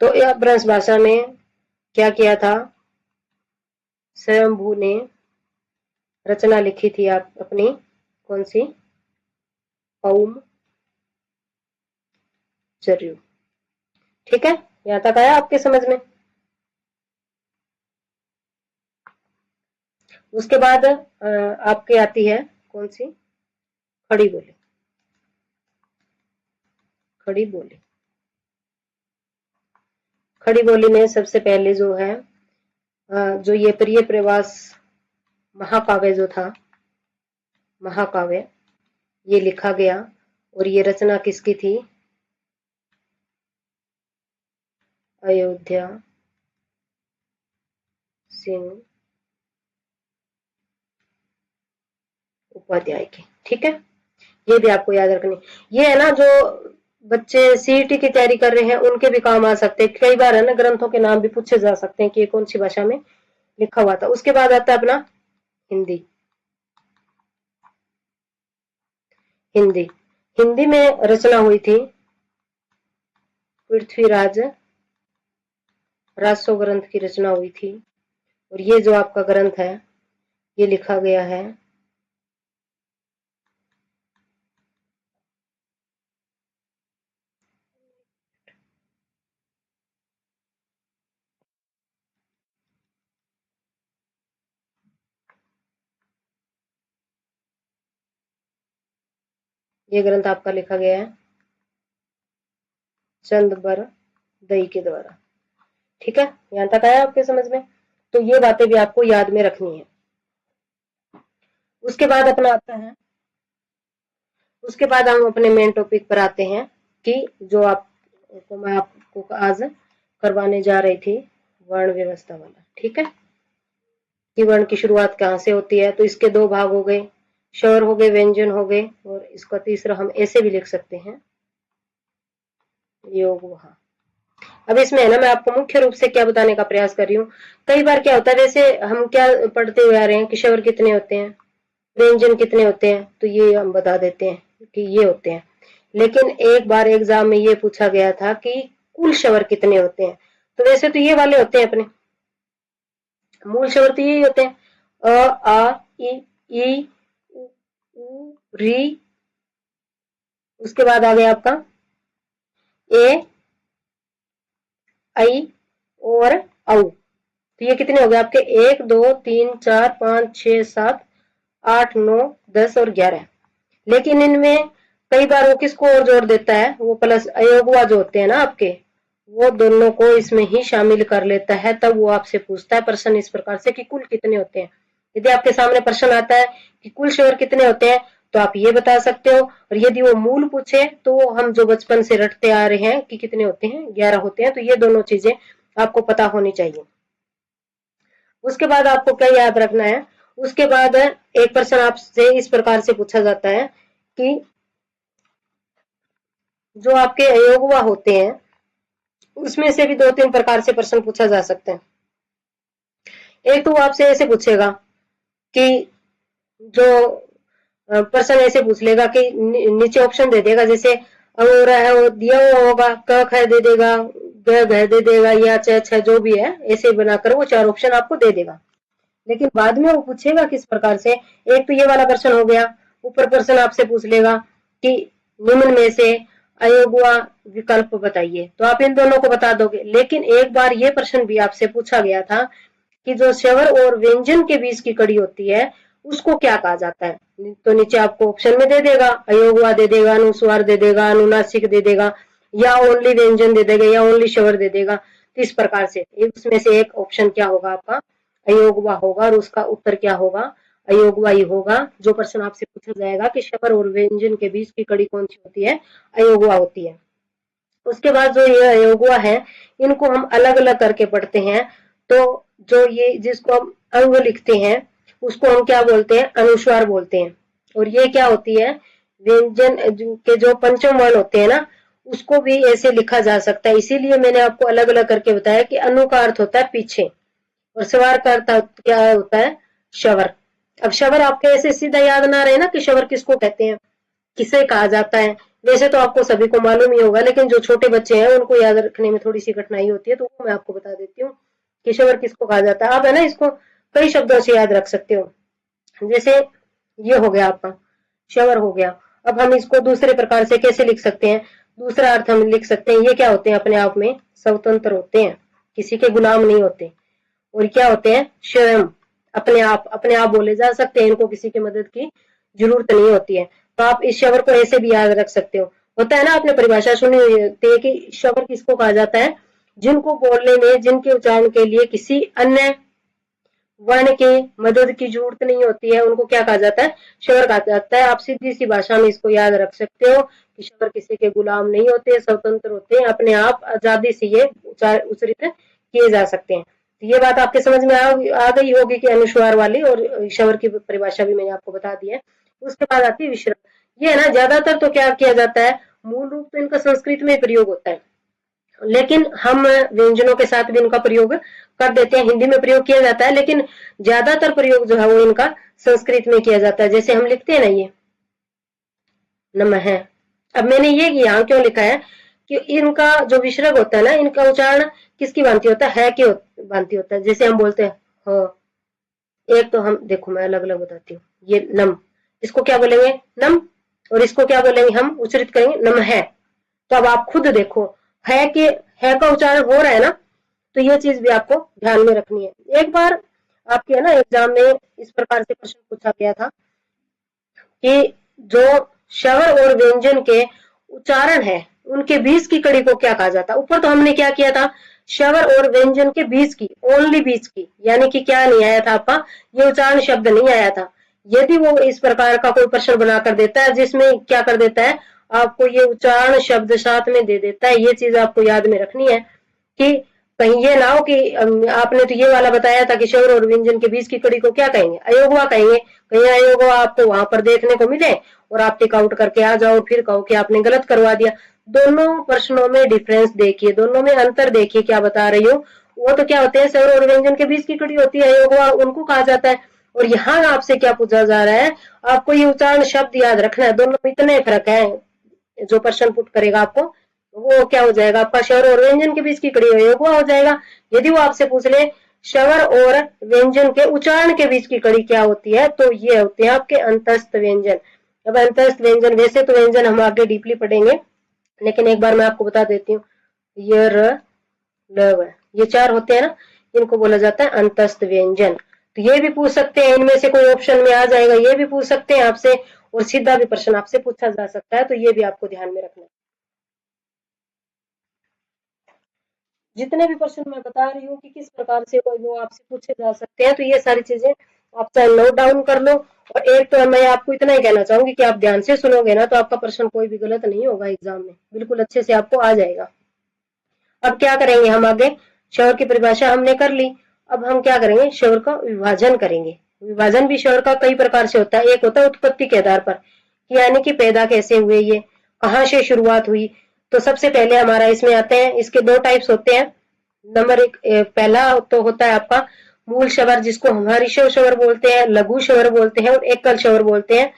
तो अपभ्रंश भाषा में क्या किया था, स्वयंभू ने रचना लिखी थी आप अपनी, कौन सी, ओम जर्यू। ठीक है, यहां तक आया आपके समझ में। उसके बाद आपके आती है कौन सी, खड़ी बोली, खड़ी बोली। खड़ी बोली में सबसे पहले जो है जो ये प्रिय प्रवास महाकाव्य जो था, महाकाव्य ये लिखा गया, और ये रचना किसकी थी, अयोध्या सिंह उपाध्याय की। ठीक है, ये भी आपको याद रखनी। ये है ना जो बच्चे सीईटी की तैयारी कर रहे हैं उनके भी काम आ सकते हैं, कई बार है ना ग्रंथों के नाम भी पूछे जा सकते हैं कि ये कौन सी भाषा में लिखा हुआ था। उसके बाद आता है अपना हिंदी। हिंदी। हिंदी में रचना हुई थी पृथ्वीराज रासो ग्रंथ की रचना हुई थी। और ये जो आपका ग्रंथ है ये लिखा गया है ये ग्रंथ आपका लिखा गया है चंदबर दई के द्वारा। ठीक है, यहां तक आया आपके समझ में? तो ये बातें भी आपको याद में रखनी है। उसके बाद अपना आता है, उसके बाद हम अपने मेन टॉपिक पर आते हैं कि जो आपको मैं आपको आज करवाने जा रही थी वर्ण व्यवस्था वाला। ठीक है, कि वर्ण की शुरुआत कहाँ से होती है। तो इसके दो भाग हो गए, स्वर हो गए, व्यंजन हो गए, और इसका तीसरा हम ऐसे भी लिख सकते हैं योग वहा। अब इसमें है ना, मैं आपको मुख्य रूप से क्या बताने का प्रयास कर रही हूँ। कई बार क्या होता है, वैसे हम क्या पढ़ते हुए आ रहे हैं कि स्वर कितने होते हैं, व्यंजन कितने होते हैं, तो ये हम बता देते हैं कि ये होते हैं। लेकिन एक बार एग्जाम में ये पूछा गया था कि कुल स्वर कितने होते हैं। तो वैसे तो ये वाले होते हैं, अपने मूल स्वर तो यही होते हैं, अ आ ई उ री। उसके बाद आ गया आपका ए आई और औ। तो ये कितने हो गए आपके, 1 2 3 4 5 6 7 8 9 10 और 11। लेकिन इनमें कई बार वो किसको और जोड़ देता है, वो प्लस अयोगवा जो होते हैं ना आपके, वो दोनों को इसमें ही शामिल कर लेता है। तब वो आपसे पूछता है प्रश्न इस प्रकार से कि कुल कितने होते हैं। यदि आपके सामने प्रश्न आता है कि कुल स्वर कितने होते हैं, तो आप ये बता सकते हो। और यदि वो मूल पूछे तो हम जो बचपन से रटते आ रहे हैं कि कितने होते हैं, 11 होते हैं। तो ये दोनों चीजें आपको पता होनी चाहिए। उसके बाद आपको क्या याद रखना है, उसके बाद एक प्रश्न आपसे इस प्रकार से पूछा जाता है कि जो आपके अयोगवा होते हैं उसमें से भी 2-3 प्रकार से प्रश्न पूछा जा सकता है। एक तो वो आपसे ऐसे पूछेगा कि जो प्रश्न ऐसे पूछ लेगा कि नीचे ऑप्शन दे देगा, जैसे अंगूर है वो दिया हुआ होगा, क ख दे देगा, ग घ दे देगा, या च छ जो भी है, ऐसे बनाकर वो 4 ऑप्शन आपको दे देगा। लेकिन बाद में वो पूछेगा किस प्रकार से, एक तो ये वाला प्रश्न हो गया। ऊपर प्रश्न आपसे पूछ लेगा कि निम्न में से अयोगवा विकल्प बताइए, तो आप इन दोनों को बता दोगे। लेकिन एक बार ये प्रश्न भी आपसे पूछा गया था कि जो स्वर और व्यंजन के बीच की कड़ी होती है उसको क्या कहा जाता है। तो नीचे आपको ऑप्शन में दे देगा, अयोगवा दे देगा, अनुस्वार दे देगा, अनुनासिक दे देगा, या ओनली व्यंजन दे देगा, या ओनली स्वर दे देगा। तो इस प्रकार से उसमें से एक ऑप्शन क्या होगा आपका, अयोगवा होगा। और उसका उत्तर क्या होगा, अयोगवा ही होगा। जो प्रश्न आपसे पूछा जाएगा कि स्वर और व्यंजन के बीच की कड़ी कौन सी होती है, अयोगवा होती है। उसके बाद जो ये अयोगवा है इनको हम अलग अलग करके पढ़ते हैं। तो जो ये जिसको हम अंग लिखते हैं उसको हम क्या बोलते हैं, अनुस्वार बोलते हैं। और ये क्या होती है, व्यंजन के जो पंचम वर्ण होते हैं ना उसको भी ऐसे लिखा जा सकता है। इसीलिए मैंने आपको अलग अलग करके बताया कि अनु का अर्थ होता है पीछे, और स्वर का अर्थ क्या होता है, शवर। अब शवर आपके ऐसे सीधा याद ना रहे ना कि शवर किसको कहते हैं, किसे कहा जाता है। वैसे तो आपको सभी को मालूम ही होगा, लेकिन जो छोटे बच्चे हैं उनको याद रखने में थोड़ी सी कठिनाई होती है, तो वो मैं आपको बता देती हूँ कि शवर किसको कहा जाता है। आप है ना इसको कई शब्दों से याद रख सकते हो। जैसे ये हो गया आपका शवर हो गया। अब हम इसको दूसरे प्रकार से कैसे लिख सकते हैं, दूसरा अर्थ हम लिख सकते हैं, ये क्या होते हैं, अपने आप में स्वतंत्र होते हैं, किसी के गुलाम नहीं होते। और क्या होते हैं, स्वयं अपने आप बोले जा सकते हैं, इनको किसी की मदद की जरूरत नहीं होती है। तो आप इस शवर को ऐसे भी याद रख सकते हो। होता है ना, आपने परिभाषा सुनी होती है कि शवर किसको कहा जाता है, जिनको बोलने में, जिनके उच्चारण के लिए किसी अन्य वर्ण की मदद की जरूरत नहीं होती है, उनको क्या कहा जाता है, शवर कहा जाता है। आप सीधी सी भाषा में इसको याद रख सकते हो कि शवर किसी के गुलाम नहीं होते, स्वतंत्र होते हैं, अपने आप आजादी से ये उच्चरित किए जा सकते हैं। तो ये बात आपके समझ में आ गई होगी कि अनुस्वार वाली, और शवर की परिभाषा भी मैंने आपको बता दी है। उसके बाद आती है विसर्ग। ये है ना, ज्यादातर तो क्या किया जाता है, मूल रूप तो इनका संस्कृत में प्रयोग होता है, लेकिन हम व्यंजनों के साथ भी इनका प्रयोग कर देते हैं। हिंदी में प्रयोग किया जाता है, लेकिन ज्यादातर प्रयोग जो है वो इनका संस्कृत में किया जाता है। जैसे हम लिखते हैं ना, ये नमः। अब मैंने ये यहाँ क्यों लिखा है कि इनका जो विसर्ग होता है ना, इनका उच्चारण किसकी भांति होता है के भांति होता है। जैसे हम बोलते हैं ह, एक तो हम देखो मैं अलग अलग बताती हूँ। ये नम, इसको क्या बोलेंगे नम, और इसको क्या बोलेंगे हम उच्चरित करेंगे नम है। तो अब आप खुद देखो है कि है का उच्चारण हो रहा है ना, तो ये चीज भी आपको ध्यान में रखनी है। एक बार आपके है ना एग्जाम में इस प्रकार से प्रश्न पूछा गया था कि जो स्वर और व्यंजन के उच्चारण है उनके बीच की कड़ी को क्या कहा जाता। ऊपर तो हमने क्या किया था, स्वर और व्यंजन के बीच की, ओनली बीच की, यानी कि क्या नहीं आया था आपका, ये उच्चारण शब्द नहीं आया था। यदि वो इस प्रकार का कोई प्रश्न बनाकर देता है जिसमें क्या कर देता है, आपको ये उच्चारण शब्द साथ में दे देता है, ये चीज आपको याद में रखनी है कि कहीं ये ना हो कि आपने तो ये वाला बताया था कि स्वर और व्यंजन के बीच की कड़ी को क्या कहेंगे, अयोगवा कहेंगे। कहीं अयोगवा आपको वहां पर देखने को मिले और आप टिक आउट करके आ जाओ, फिर कहो कि आपने गलत करवा दिया। दोनों प्रश्नों में डिफरेंस देखिए, दोनों में अंतर देखिए क्या बता रही हूँ। वो तो क्या होते हैं स्वर और व्यंजन के बीच की कड़ी होती है, अयोगवा उनको कहा जाता है। और यहाँ आपसे क्या पूछा जा रहा है, आपको ये उच्चारण शब्द याद रखना है। दोनों में इतने फर्क है, जो प्रश्न पुट करेगा आपको वो क्या हो जाएगा, आपका स्वर और व्यंजन के बीच की कड़ी अयोगवा हो जाएगा। यदि वो आपसे पूछ ले स्वर और व्यंजन के उच्चारण के बीच की कड़ी क्या होती है, तो ये होते हैं आपके अंतस्थ व्यंजन। अब अंतस्थ व्यंजन, वैसे तो व्यंजन हम आगे डीपली पढ़ेंगे, लेकिन एक बार मैं आपको बता देती हूँ। ये र लव, ये चार होते हैं ना, इनको बोला जाता है अंतस्थ व्यंजन। तो ये भी पूछ सकते हैं, इनमें से कोई ऑप्शन में आ जाएगा, ये भी पूछ सकते हैं आपसे, और सीधा भी प्रश्न आपसे पूछा जा सकता है। तो ये भी आपको ध्यान में रखना है। जितने भी प्रश्न मैं बता रही हूँ कि किस प्रकार से कोई वो आपसे पूछे जा सकते हैं, तो ये सारी चीजें आप चाहे नोट डाउन कर लो। और एक तो मैं आपको इतना ही कहना चाहूंगी कि आप ध्यान से सुनोगे ना, तो आपका प्रश्न कोई भी गलत नहीं होगा एग्जाम में, बिल्कुल अच्छे से आपको आ जाएगा। अब क्या करेंगे हम आगे, स्वर की परिभाषा हमने कर ली। अब हम क्या करेंगे, स्वर का विभाजन करेंगे। विभाजन भी स्वर का कई प्रकार से होता है। एक होता है उत्पत्ति के आधार पर, यानी कि पैदा कैसे हुए, ये कहाँ से शुरुआत हुई। तो सबसे पहले हमारा इसमें आते हैं, इसके दो टाइप्स होते हैं। नंबर एक, पहला तो होता है आपका मूल स्वर, जिसको हम हर्षव स्वर बोलते हैं, लघु स्वर बोलते हैं और एकल स्वर बोलते हैं।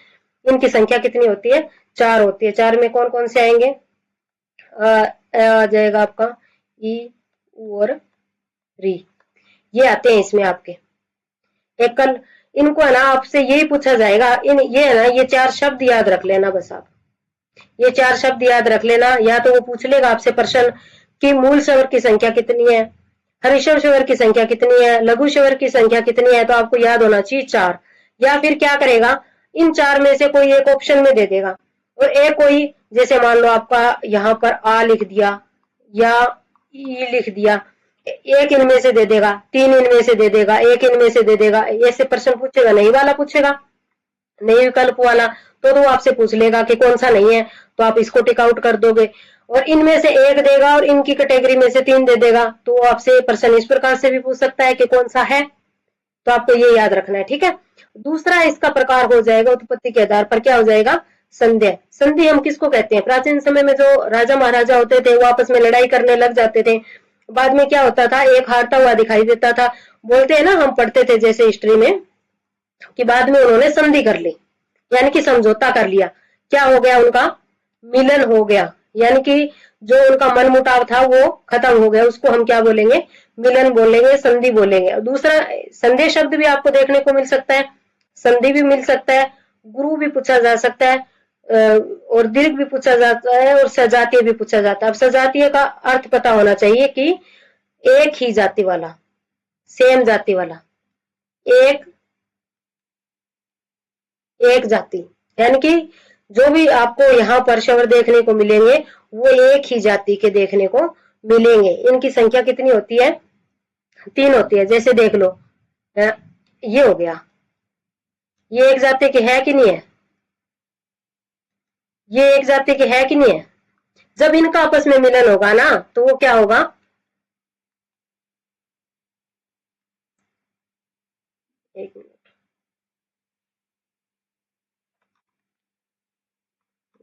इनकी संख्या कितनी होती है, चार होती है। चार में कौन कौन से आएंगे, आ जाएगा आपका ई, उ और री, ये आते हैं इसमें आपके। एकल, इनको है ना आपसे यही पूछा जाएगा, इन ये है ना, ये चार शब्द याद रख लेना बस आप, ये चार शब्द याद रख लेना। या तो वो पूछ लेगा आपसे प्रश्न कि मूल स्वर की संख्या कितनी है, हर्षव स्वर की संख्या कितनी है, लघु स्वर की संख्या कितनी है, तो आपको याद होना चाहिए चार। या फिर क्या करेगा, इन चार में से कोई एक ऑप्शन में दे देगा, और एक कोई, जैसे मान लो आपका यहाँ पर आ लिख दिया या ई लिख दिया, एक इनमें से दे देगा, तीन इनमें से दे देगा, एक इनमें से दे देगा, ऐसे प्रश्न पूछेगा, नहीं वाला पूछेगा, नहीं विकल्प वाला। तो वो आपसे पूछ लेगा कि कौन सा नहीं है, तो आप इसको टिक आउट कर दोगे। और इनमें से एक देगा और इनकी कैटेगरी में से तीन दे देगा, तो वो आपसे प्रश्न इस प्रकार से भी पूछ सकता है कि कौन सा है। तो आपको ये याद रखना है, ठीक है। दूसरा इसका प्रकार हो जाएगा उत्पत्ति के आधार पर, क्या हो जाएगा, संध्या। संधि हम किसको कहते हैं, प्राचीन समय में जो राजा महाराजा होते थे वो आपस में लड़ाई करने लग जाते थे, बाद में क्या होता था, एक हारता हुआ दिखाई देता था। बोलते हैं ना, हम पढ़ते थे जैसे हिस्ट्री में, कि बाद में उन्होंने संधि कर ली, यानी कि समझौता कर लिया। क्या हो गया, उनका मिलन हो गया, यानी कि जो उनका मनमुटाव था वो खत्म हो गया, उसको हम क्या बोलेंगे, मिलन बोलेंगे, संधि बोलेंगे। और दूसरा संधि शब्द भी आपको देखने को मिल सकता है, संधि भी मिल सकता है, गुरु भी पूछा जा सकता है, और दीर्घ भी पूछा जाता है, और सजातीय भी पूछा जाता है। अब सजातीय का अर्थ पता होना चाहिए कि एक ही जाति वाला, सेम जाति वाला, एक एक जाति, यानी कि जो भी आपको यहाँ पर स्वर देखने को मिलेंगे वो एक ही जाति के देखने को मिलेंगे। इनकी संख्या कितनी होती है, तीन होती है। जैसे देख लो, ये हो गया, ये एक जाति के है कि नहीं है, ये एक जाति के है कि नहीं है। जब इनका आपस में मिलन होगा ना, तो वो क्या होगा, एक मिनट,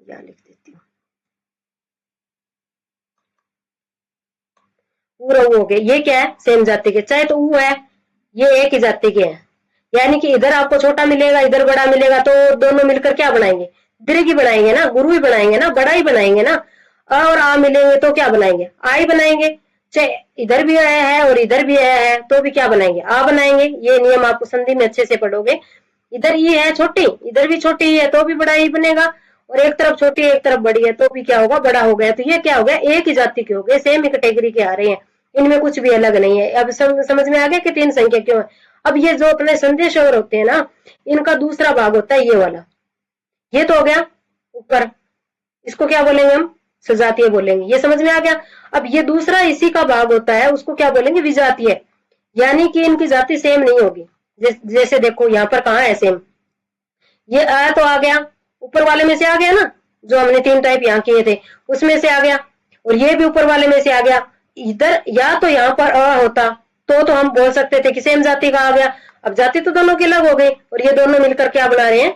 या लिख देती हूँ, पूरा हो गया। ये क्या है, सेम जाति के, चाहे तो वो है, ये एक ही जाति के हैं, यानी कि इधर आपको छोटा मिलेगा, इधर बड़ा मिलेगा, तो दोनों मिलकर क्या बनाएंगे, दीर्घ ही बनाएंगे ना, गुरु ही बनाएंगे ना, बड़ा ही बनाएंगे ना। अ और आ मिलेंगे तो क्या बनाएंगे, आ ही बनाएंगे। चाहे इधर भी आया है और इधर भी आया है तो भी क्या बनाएंगे, आ बनाएंगे। ये नियम आपको संधि में अच्छे से पढ़ोगे। इधर ई है छोटी, इधर भी छोटी ही है तो भी बड़ा ही बनेगा, और एक तरफ छोटी है एक तरफ बड़ी है तो भी क्या होगा, बड़ा हो गया। तो ये क्या हो गया, एक ही जाति के हो गए, सेम ही कैटेगरी के आ रहे हैं, इनमें कुछ भी अलग नहीं है। अब समझ में आ गया कि तीन संख्या क्यों है। अब ये जो अपने संदेश और होते हैं ना, इनका दूसरा भाग होता है ये वाला। ये तो हो गया ऊपर, इसको क्या बोलेंगे हम, सजातीय बोलेंगे। ये समझ में आ गया। अब ये दूसरा इसी का भाग होता है, उसको क्या बोलेंगे, विजातीय। यानी कि इनकी जाति सेम नहीं होगी। जैसे देखो यहाँ पर कहाँ है सेम, ये आ तो आ गया, ऊपर वाले में से आ गया ना, जो हमने तीन टाइप यहाँ किए थे उसमें से आ गया, और ये भी ऊपर वाले में से आ गया। इधर या तो यहाँ पर अ होता तो हम बोल सकते थे कि सेम जाति का आ गया। अब जाति तो दोनों की अलग हो गई, और ये दोनों मिलकर क्या बना रहे हैं,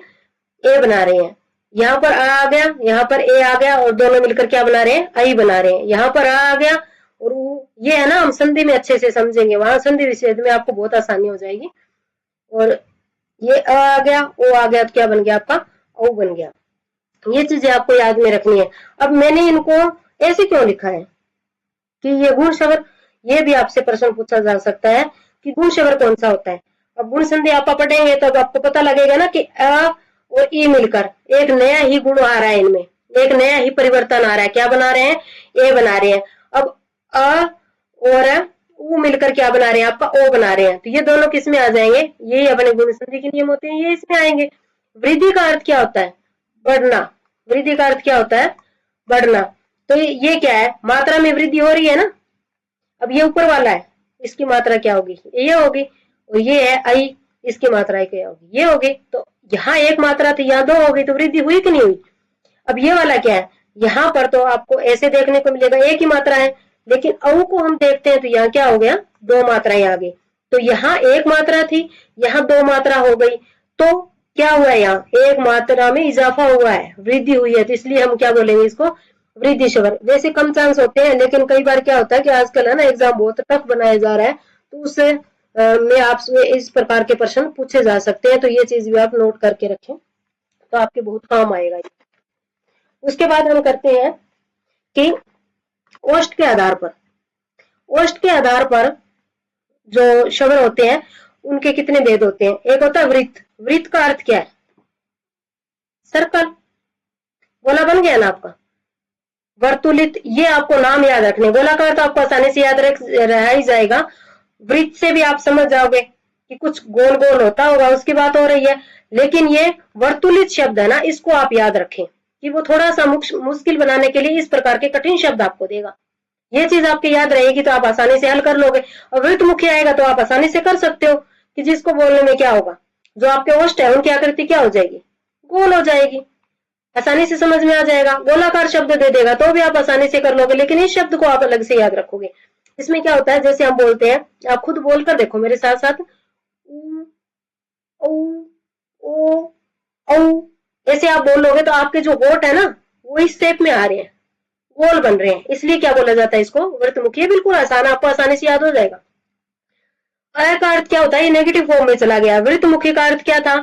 ए बना रहे हैं। यहाँ पर आ गया, यहाँ पर ए आ गया, और दोनों मिलकर क्या बना रहे हैं, आई बना रहे हैं। यहाँ पर आ गया, और ये है ना, हम संधि में अच्छे से समझेंगे, वहां संधि विच्छेद में आपको बहुत आसानी हो जाएगी। और ये अ आ गया, ओ आ गया, तो क्या बन गया आपका, ओ बन गया। ये चीजें आपको याद में रखनी है। अब मैंने इनको ऐसे क्यों लिखा है कि ये गुण शबर, ये भी आपसे प्रश्न पूछा जा सकता है कि गुण शबर कौन सा होता है। अब गुण संधि आप पढ़ेंगे तब तो आपको पता लगेगा ना कि अ और ई मिलकर एक नया ही गुण आ रहा है, इनमें एक नया ही परिवर्तन आ रहा है। क्या बना रहे हैं, ए बना रहे हैं। अब अ और ऊ मिलकर क्या बना रहे हैं, आपका ओ बना रहे हैं। तो ये दोनों किस में आ जाएंगे, यही अपने गुण संधि के नियम होते हैं, ये इसमें आएंगे। वृद्धि का अर्थ क्या होता है, बढ़ना। वृद्धि का अर्थ क्या होता है, बढ़ना। तो ये क्या है, मात्रा में वृद्धि हो रही है ना। अब ये ऊपर वाला है, इसकी मात्रा क्या होगी, ये होगी। और ये है आई, इसकी मात्रा क्या होगी, ये होगी। तो यहाँ एक मात्रा थी, यहाँ दो होगी, तो वृद्धि हुई कि नहीं हुई। अब ये वाला क्या है, यहाँ पर तो आपको ऐसे देखने को मिलेगा एक ही मात्रा है, लेकिन औ को हम देखते हैं तो यहाँ क्या हो गया, दो मात्राएं आ गई। तो यहाँ एक मात्रा थी, यहाँ दो मात्रा हो गई। तो क्या हुआ, यहाँ एक मात्रा में इजाफा हुआ है, वृद्धि हुई है। तो इसलिए हम क्या बोलेंगे इसको, वृद्धि शबर। वैसे कम चांस होते हैं, लेकिन कई बार क्या होता है कि आजकल है ना एग्जाम बहुत टफ बनाया जा रहा है, तो उससे में आपसे इस प्रकार के प्रश्न पूछे जा सकते हैं। तो ये चीज भी आप नोट करके रखें, तो आपके बहुत काम आएगा। उसके बाद हम करते हैं कि ओष्ठ के आधार पर, ओष्ठ के आधार पर जो शब्द होते हैं उनके कितने भेद होते हैं। एक होता है वृत्त। वृत्त का अर्थ क्या है, सर्कल। गोला बन गया ना आपका। वर्तुलित, ये आपको नाम याद रखने। गोलाकार तो आपको आसानी से याद रह ही जाएगा। वृत्त से भी आप समझ जाओगे कि कुछ गोल गोल होता होगा, उसकी बात हो रही है। लेकिन ये वर्तुलित शब्द है ना, इसको आप याद रखें कि वो थोड़ा सा मुश्किल बनाने के लिए इस प्रकार के कठिन शब्द आपको देगा। ये चीज आपकी याद रहेगी तो आप आसानी से हल कर लोगे। और वृत्त मुखी आएगा तो आप आसानी से कर सकते हो कि जिसको बोलने में क्या होगा, जो आपके ओष्ठ है उनकी आकृति क्या हो जाएगी, गोल हो जाएगी। आसानी से समझ में आ जाएगा। गोलाकार शब्द दे देगा तो भी आप आसानी से कर लोगे, लेकिन इस शब्द को आप अलग से याद रखोगे। इसमें क्या होता है, जैसे हम बोलते हैं, आप खुद बोलकर देखो मेरे साथ साथ, ओ, ओ, औ, ऐसे आप बोलोगे तो आपके जो होठ है ना वो इस शेप में आ रहे हैं, गोल बन रहे हैं। इसलिए क्या बोला जाता है इसको, वृत्तमुखी। बिल्कुल आसान, आपको आसानी से याद हो जाएगा। अ का अर्थ क्या होता है, नेगेटिव फॉर्म में चला गया। वृत्तमुखी का अर्थ क्या था,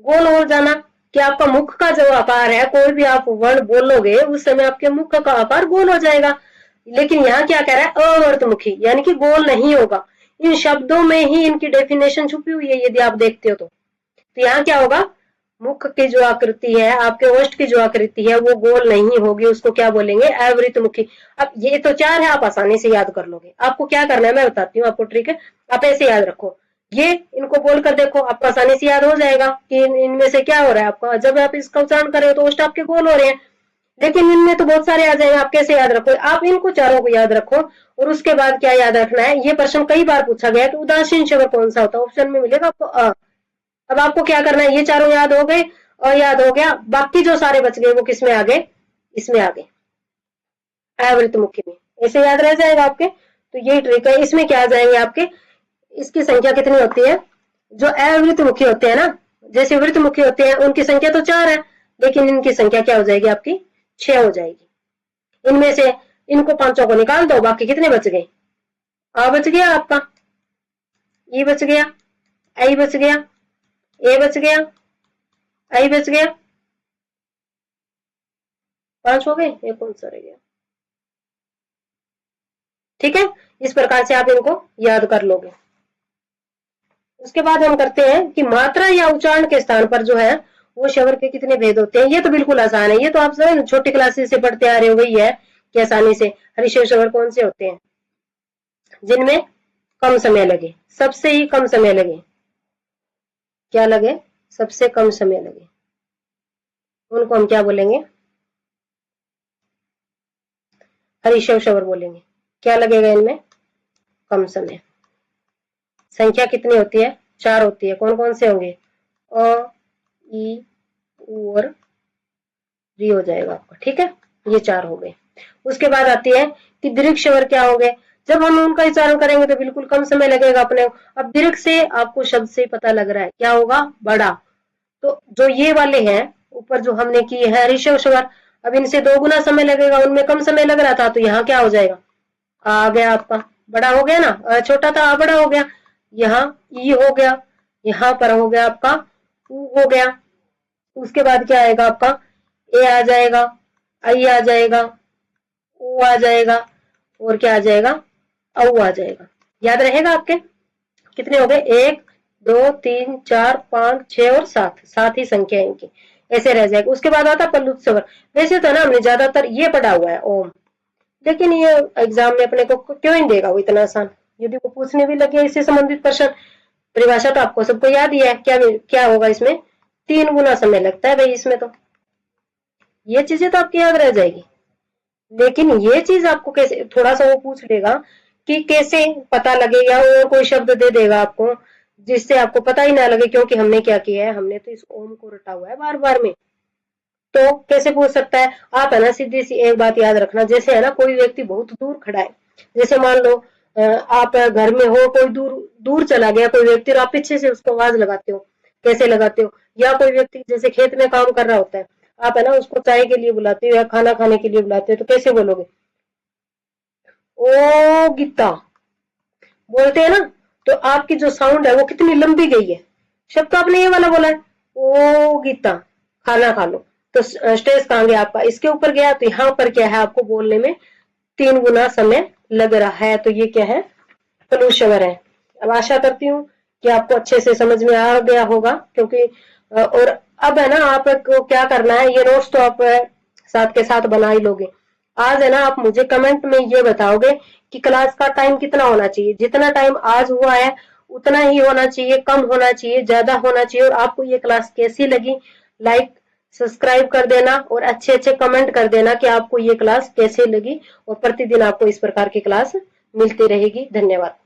गोल हो जाना। कि आपका मुख का जो आकार है, कोई भी आप वर्ण बोलोगे उस समय आपके मुख का आकार गोल हो जाएगा। लेकिन यहाँ क्या कह रहा है, अवर्तमुखी, यानी कि गोल नहीं होगा। इन शब्दों में ही इनकी डेफिनेशन छुपी हुई है, यदि आप देखते हो तो यहाँ क्या होगा, मुख की जो आकृति है, आपके ओष्ठ की जो आकृति है वो गोल नहीं होगी, उसको क्या बोलेंगे, अवृतमुखी। अब ये तो चार है, आप आसानी से याद कर लोगे। आपको क्या करना है मैं बताती हूँ आपको ट्रिक है। आप ऐसे याद रखो, ये इनको बोलकर देखो, आपको आसानी से याद हो जाएगा कि इनमें से क्या हो रहा है। आपका जब आप इसका उच्चारण कर रहे हो तो ओष्ठ आपके गोल हो रहे हैं, लेकिन इनमें तो बहुत सारे आ जाएंगे। आप कैसे याद रखो, आप इनको चारों को याद रखो। और उसके बाद क्या याद रखना है, ये प्रश्न कई बार पूछा गया कि उदासीन शब्द कौन सा होता है, ऑप्शन में मिलेगा आपको अ। अब आपको क्या करना है, ये चारों याद हो गए और याद हो गया, बाकी जो सारे बच गए वो किस में आ गए, इसमें आ गए, अवृत मुखी में। ऐसे याद रह जाएगा आपके। तो ये ट्रिक है। इसमें क्या आ जाएंगे आपके, इसकी संख्या कितनी होती है, जो अवृत मुखी होते हैं ना, जैसे वृत्त मुखी होते हैं उनकी संख्या तो 4 है, लेकिन इनकी संख्या क्या हो जाएगी आपकी, 6 हो जाएगी। इनमें से इनको पांचों को निकाल दो, बाकी कितने बच गए, आ बच गया आपका, ई बच गया, आई बच गया, ए बच गया, आई बच गया, 5 हो गए, ये कौन सा रह गया। ठीक है, इस प्रकार से आप इनको याद कर लोगे। उसके बाद हम करते हैं कि मात्रा या उच्चारण के स्थान पर जो है वो स्वर के कितने भेद होते हैं। ये तो बिल्कुल आसान है, ये तो आप सब छोटी क्लासेस से पढ़ते आ रहे हो, वही है कि आसानी से हर्षेय स्वर कौन से होते हैं जिनमें कम समय लगे, सबसे ही कम समय लगे, क्या लगे, सबसे कम समय लगे, उनको हम क्या बोलेंगे, हर्षेय स्वर बोलेंगे। क्या लगेगा इनमें, कम समय। संख्या कितनी होती है, 4 होती है। कौन कौन से होंगे, अ, ई, उ और री हो जाएगा आपका। ठीक है, ये 4 हो गए। उसके बाद आती है कि दीर्घ स्वर क्या होंगे। जब हम उनका उच्चारण करेंगे तो बिल्कुल कम समय लगेगा अपने। अब दीर्घ से आपको शब्द से पता लग रहा है क्या होगा, बड़ा। तो जो ये वाले हैं ऊपर जो हमने किए हैं ऋषभ स्वर, अब इनसे 2 गुना समय लगेगा, उनमें कम समय लग रहा था, तो यहाँ क्या हो जाएगा, आ गया आपका, बड़ा हो गया ना, छोटा था बड़ा हो गया। यहाँ ई हो गया, यहाँ पर हो गया आपका ऊ हो गया। उसके बाद क्या आएगा आपका, ए आ जाएगा, आई आ जाएगा, ऊ आ जाएगा, और क्या आ जाएगा, औ आ जाएगा। याद रहेगा आपके, कितने हो गए, 1 2 3 4 5 6 और 7, 7 ही संख्या है इनकी, ऐसे रह जाएगा। उसके बाद आता पल्लुत स्वर। वैसे तो ना हमने ज्यादातर ये पढ़ा हुआ है ओम, लेकिन ये एग्जाम में अपने को क्यों नहीं देगा वो इतना आसान। यदि वो पूछने भी लगे इससे संबंधित प्रश्न, परिभाषा तो आपको सबको याद ही है, क्या क्या होगा इसमें, 3 गुना समय लगता है भाई इसमें, तो ये चीजें तो आपकी याद रह जाएगी। लेकिन ये चीज आपको कैसे, थोड़ा सा वो पूछ लेगा कि कैसे पता लगे, या और कोई शब्द दे देगा आपको जिससे आपको पता ही ना लगे, क्योंकि हमने क्या किया है, हमने तो इस ओम को रटा हुआ है बार बार में। तो कैसे पूछ सकता है, आप है ना सीधी सी एक बात याद रखना, जैसे है ना कोई व्यक्ति बहुत दूर खड़ा है, जैसे मान लो आप घर में हो, कोई दूर दूर चला गया कोई व्यक्ति, और आप पीछे से उसको आवाज लगाते हो, कैसे लगाते हो, या कोई व्यक्ति जैसे खेत में काम कर रहा होता है, आप है ना उसको चाय के लिए बुलाते हो या खाना खाने के लिए बुलाते हो, तो कैसे बोलोगे, ओ गीता बोलते हैं ना। तो आपकी जो साउंड है वो कितनी लंबी गई है, शब्द तो आपने ये वाला बोला है, ओ गीता खाना खा लो, तो स्ट्रेस कहाँ गया आपका, इसके ऊपर गया, तो यहाँ पर क्या है, आपको बोलने में 3 गुना समय लग रहा है। तो ये क्या है, पलूशवर है। अब आशा करती हूँ कि आपको अच्छे से समझ में आ गया होगा, क्योंकि और अब है ना आपको क्या करना है, ये नोट्स तो आप साथ के साथ बना ही लोगे। आज है ना आप मुझे कमेंट में ये बताओगे कि क्लास का टाइम कितना होना चाहिए, जितना टाइम आज हुआ है उतना ही होना चाहिए, कम होना चाहिए, ज्यादा होना चाहिए, और आपको ये क्लास कैसी लगी, लाइक सब्सक्राइब कर देना और अच्छे अच्छे कमेंट कर देना कि आपको ये क्लास कैसे लगी, और प्रतिदिन आपको इस प्रकार की क्लास मिलती रहेगी। धन्यवाद।